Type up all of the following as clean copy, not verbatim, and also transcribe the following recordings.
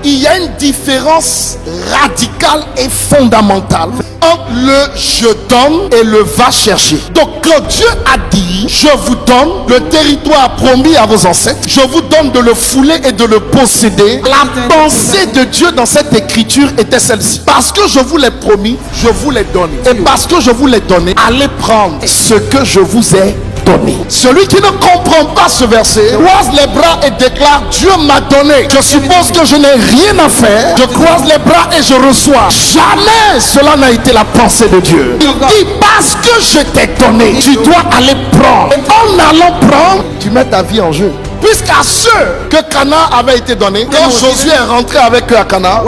il y a une différence radicale et fondamentale entre le je donne et le va chercher. Donc quand Dieu a dit je vous donne le territoire promis à vos ancêtres, je vous donne de le fouler et de le posséder, la pensée de Dieu dans cette écriture était celle-ci: parce que je vous l'ai promis, je vous l'ai donné, et parce que je vous l'ai donné, allez prendre ce que je vous ai donné. Celui qui ne comprend pas ce verset croise les bras et déclare: Dieu m'a donné, je suppose que je n'ai rien à faire, je croise les bras et je reçois. Jamais cela n'a été la pensée de Dieu. Il dit: parce que je t'ai donné, tu dois aller prendre, et en allant prendre, tu mets ta vie en jeu. Puisqu'à ceux que Canaan avait été donné, quand Josué est rentré avec eux à Canaan,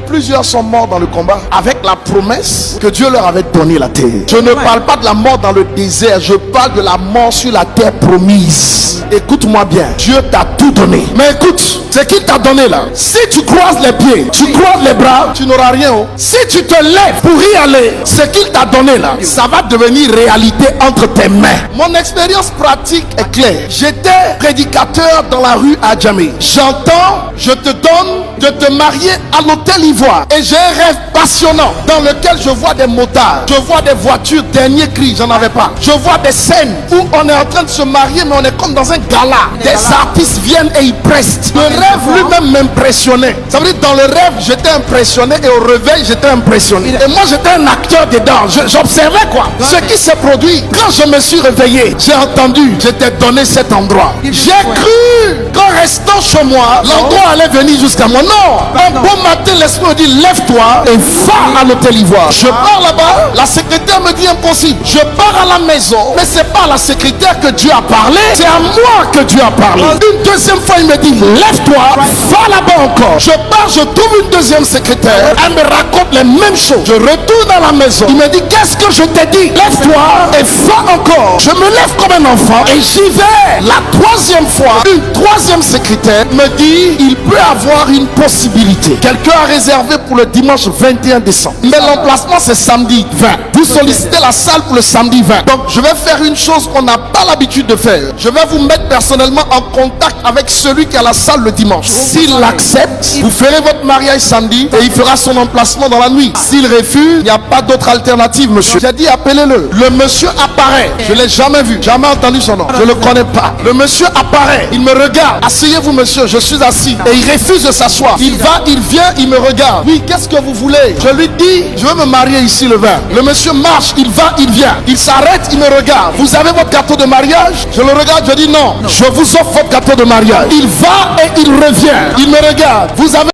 plusieurs sont morts dans le combat avec la promesse que Dieu leur avait donné la terre. Je ne parle pas de la mort dans le désert, je parle de la mort sur la terre promise. Écoute-moi bien, Dieu t'a tout donné. Mais écoute, ce qu'il t'a donné là, si tu croises les pieds, tu croises les bras, tu n'auras rien. Si tu te lèves pour y aller, ce qu'il t'a donné là, ça va devenir réalité entre tes mains. Mon expérience pratique est claire. J'étais prédicateur dans la rue à Djamé. J'entends: je te donne de te marier à l'hôtel Ivoire. Et j'ai un rêve passionnant dans lequel je vois des motards, je vois des voitures dernier cri, j'en avais pas. Je vois des scènes où on est en train de se marier, mais on est comme dans un gala. Des artistes viennent et ils prestent. Le rêve lui-même m'impressionnait. Ça veut dire, dans le rêve j'étais impressionné et au réveil j'étais impressionné. Et moi j'étais un acteur dedans. J'observais quoi, ce qui s'est produit. Quand je me suis réveillé, j'ai entendu: je t'ai donné cet endroit. J'ai cru qu'en restant chez moi, l'endroit allait venir jusqu'à moi. Non, un bon matin l'esprit me dit: lève-toi et va à l'hôtel Ivoire. Je pars là-bas, la secrétaire me dit: impossible. Je pars à la maison, mais c'est pas à la secrétaire que Dieu a parlé, c'est à moi que Dieu a parlé. Une deuxième fois il me dit: lève-toi, va là-bas encore. Je pars, je trouve une deuxième secrétaire, elle me raconte les mêmes choses. Je retourne à la maison, il me dit: qu'est-ce que je t'ai dit? Lève-toi et va encore. Je me lève comme un enfant et j'y vais. La troisième fois, une troisième secrétaire me dit: il peut avoir une possibilité. Quelqu'un a réservé pour le dimanche 21 décembre, mais l'emplacement c'est samedi 20. Vous sollicitez la salle pour le samedi 20. Donc je vais faire une chose qu'on n'a pas l'habitude de faire. Je vais vous mettre personnellement en contact avec celui qui a la salle le dimanche. S'il l'accepte, vous ferez votre mariage samedi et il fera son emplacement dans la nuit. S'il refuse, il n'y a pas d'autre alternative, monsieur. J'ai dit: appelez-le. Le monsieur apparaît. Je ne l'ai jamais vu, jamais entendu son nom, je ne le connais pas. Le monsieur apparaît, il me regarde: asseyez-vous monsieur. Je suis assis et il refuse de s'asseoir. Il va, il vient, il me regarde. Oui, qu'est-ce que vous voulez? Je lui dis: je veux me marier ici le 20. Le monsieur marche, il va, il vient, il s'arrête, il me regarde: vous avez votre gâteau de mariage? Je le regarde, je dis: non, je vous offre votre gâteau de mariage. Il va et il revient, il me regarde: vous avez